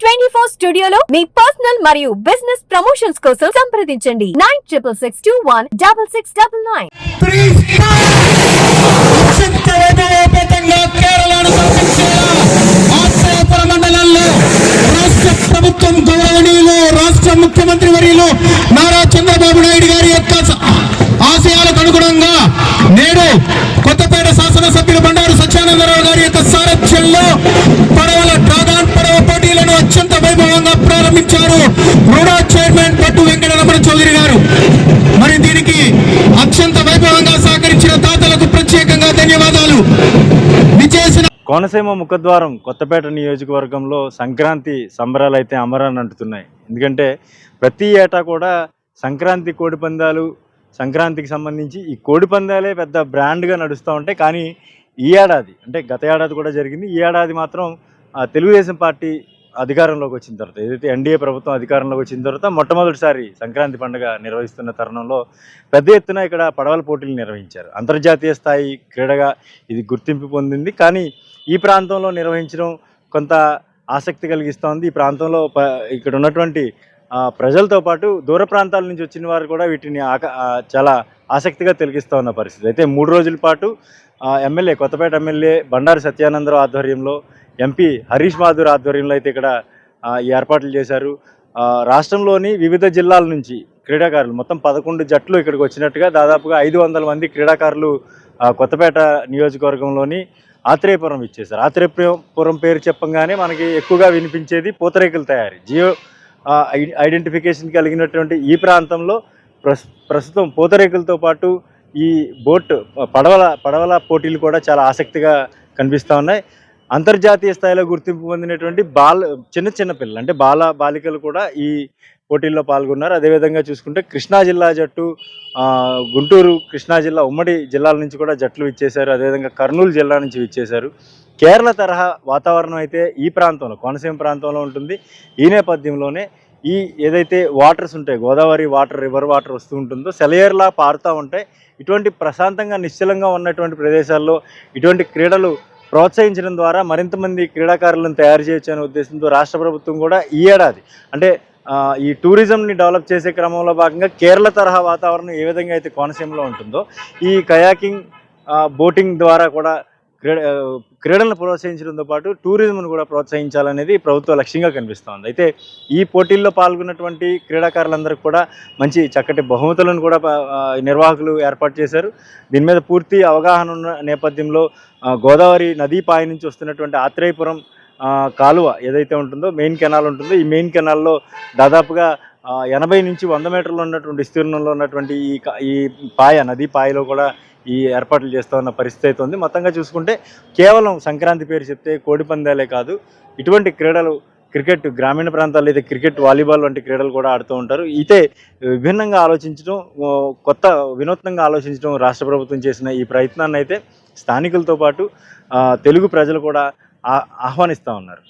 24 స్టూడియోలో మీ పర్సనల్ మరియు business promotions కోసం సంప్రదించండి 9662166699. ప్రభుత్వం గౌరవనీయులు రాష్ట్ర ముఖ్యమంత్రి వర్యులు నారా చంద్రబాబు నాయుడు గారి యొక్క ఆశయాలకు అనుగుణంగా నేడు కొత్తపేట శాసనసభ్యులు బండారు సత్యానందరావు గారి యొక్క సారథ్యంలో పడవల డ్రాగన్ పడవ పోటీలను అత్యంత వైభవంగా ప్రారంభించారు రూడా చైర్మన్ పట్టు వెంకట రమణ చౌదరి గారు. మరి దీనికి అత్యంత వైభవంగా సహకరించిన దాతలకు ప్రత్యేకంగా ధన్యవాదాలు. కోనసీమ ముఖద్వారం కొత్తపేట నియోజకవర్గంలో సంక్రాంతి సంబరాలు అయితే అమరాన్ని అంటుతున్నాయి. ఎందుకంటే ప్రతి ఏటా కూడా సంక్రాంతి కోడిపందాలు, సంక్రాంతికి సంబంధించి ఈ కోడిపందాలే పెద్ద బ్రాండ్గా నడుస్తూ ఉంటాయి. కానీ ఈ ఏడాది అంటే గత ఏడాది కూడా జరిగింది, ఈ ఏడాది మాత్రం తెలుగుదేశం పార్టీ అధికారంలోకి వచ్చిన తర్వాత, ఏదైతే ఎన్డీఏ ప్రభుత్వం అధికారంలోకి వచ్చిన తర్వాత మొట్టమొదటిసారి సంక్రాంతి పండుగ నిర్వహిస్తున్న తరుణంలో పెద్ద ఎత్తున ఇక్కడ పడవల పోటీలు నిర్వహించారు. అంతర్జాతీయ స్థాయి క్రీడగా ఇది గుర్తింపు పొందింది. కానీ ఈ ప్రాంతంలో నిర్వహించడం కొంత ఆసక్తి కలిగిస్తోంది. ఈ ప్రాంతంలో ఇక్కడ ఉన్నటువంటి ప్రజలతో పాటు దూర ప్రాంతాల నుంచి వచ్చిన వారు కూడా వీటిని చాలా ఆసక్తిగా తిలకిస్తూ ఉన్న పరిస్థితి. అయితే 3 రోజుల పాటు ఎమ్మెల్యే కొత్తపేట ఎమ్మెల్యే బండారు సత్యానందరావు ఆధ్వర్యంలో, ఎంపీ హరీష్ మాధూర్ ఆధ్వర్యంలో అయితే ఇక్కడ ఈ ఏర్పాట్లు చేశారు. రాష్ట్రంలోని వివిధ జిల్లాల నుంచి క్రీడాకారులు మొత్తం 11 జట్లు ఇక్కడికి వచ్చినట్టుగా దాదాపుగా 500 మంది క్రీడాకారులు కొత్తపేట నియోజకవర్గంలోని ఆత్రేయపురం ఇచ్చేశారు. ఆత్రేయపురం పేరు చెప్పంగానే మనకి ఎక్కువగా వినిపించేది పూతరేకుల తయారీ. జియో ఐడెంటిఫికేషన్ కలిగినటువంటి ఈ ప్రాంతంలో ప్రస్తుతం పూతరేకులతో పాటు ఈ పడవల పోటీలు కూడా చాలా ఆసక్తిగా కనిపిస్తూ ఉన్నాయి. అంతర్జాతీయ స్థాయిలో గుర్తింపు పొందినటువంటి చిన్న పిల్లలు అంటే బాలికలు కూడా ఈ పోటీల్లో పాల్గొన్నారు. అదేవిధంగా చూసుకుంటే కృష్ణా జిల్లా జట్టు, గుంటూరు కృష్ణా జిల్లా ఉమ్మడి జిల్లాల నుంచి కూడా జట్లు ఇచ్చేశారు. అదేవిధంగా కర్నూలు జిల్లా నుంచి ఇచ్చేశారు. కేరళ తరహా వాతావరణం అయితే ఈ ప్రాంతంలో, కోనసీమ ప్రాంతంలో ఉంటుంది. ఈ నేపథ్యంలోనే ఈ ఏదైతే వాటర్స్ ఉంటాయి, గోదావరి వాటర్, రివర్ వాటర్ వస్తూ ఉంటుందో సెలయేర్లా పారుతూ ఉంటాయి. ఇటువంటి ప్రశాంతంగా నిశ్చలంగా ఉన్నటువంటి ప్రదేశాల్లో ఇటువంటి క్రీడలు ప్రోత్సహించడం ద్వారా మరింత మంది క్రీడాకారులను తయారు చేయొచ్చు అనే ఉద్దేశంతో రాష్ట్ర ప్రభుత్వం కూడా ఈ ఏడాది అంటే ఈ టూరిజంని డెవలప్ చేసే క్రమంలో భాగంగా కేరళ తరహా వాతావరణం ఏ విధంగా అయితే కోనసీమలో ఉంటుందో ఈ కయాకింగ్, బోటింగ్ ద్వారా కూడా క్రీడలను ప్రోత్సహించడంతో పాటు టూరిజంను కూడా ప్రోత్సహించాలనేది ప్రభుత్వ లక్ష్యంగా కనిపిస్తోంది. అయితే ఈ పోటీల్లో పాల్గొన్నటువంటి క్రీడాకారులందరికీ కూడా మంచి చక్కటి బహుమతులను కూడా నిర్వాహకులు ఏర్పాటు చేశారు. దీని మీద పూర్తి అవగాహన ఉన్న నేపథ్యంలో గోదావరి నదీ పాయ నుంచి వస్తున్నటువంటి ఆత్రేయపురం కాలువ ఏదైతే ఉంటుందో, మెయిన్ కెనాల్ ఉంటుందో, ఈ మెయిన్ కెనాల్లో దాదాపుగా 80 నుంచి 100 మీటర్లు ఉన్నటువంటి విస్తీర్ణంలో ఉన్నటువంటి ఈ నదీ పాయలో కూడా ఈ ఏర్పాట్లు చేస్తూ ఉన్న పరిస్థితి అయితే ఉంది. మొత్తంగా చూసుకుంటే కేవలం సంక్రాంతి పేరు చెప్తే కోడిపందాలే కాదు, ఇటువంటి క్రీడలు, క్రికెట్, గ్రామీణ ప్రాంతాల్లో అయితే క్రికెట్, వాలీబాల్ వంటి క్రీడలు కూడా ఆడుతూ ఉంటారు. అయితే విభిన్నంగా ఆలోచించడం, వినూత్నంగా ఆలోచించడం రాష్ట్ర ప్రభుత్వం చేసిన ఈ ప్రయత్నాన్ని అయితే స్థానికులతో పాటు తెలుగు ప్రజలు కూడా ఆహ్వానిస్తూ ఉన్నారు.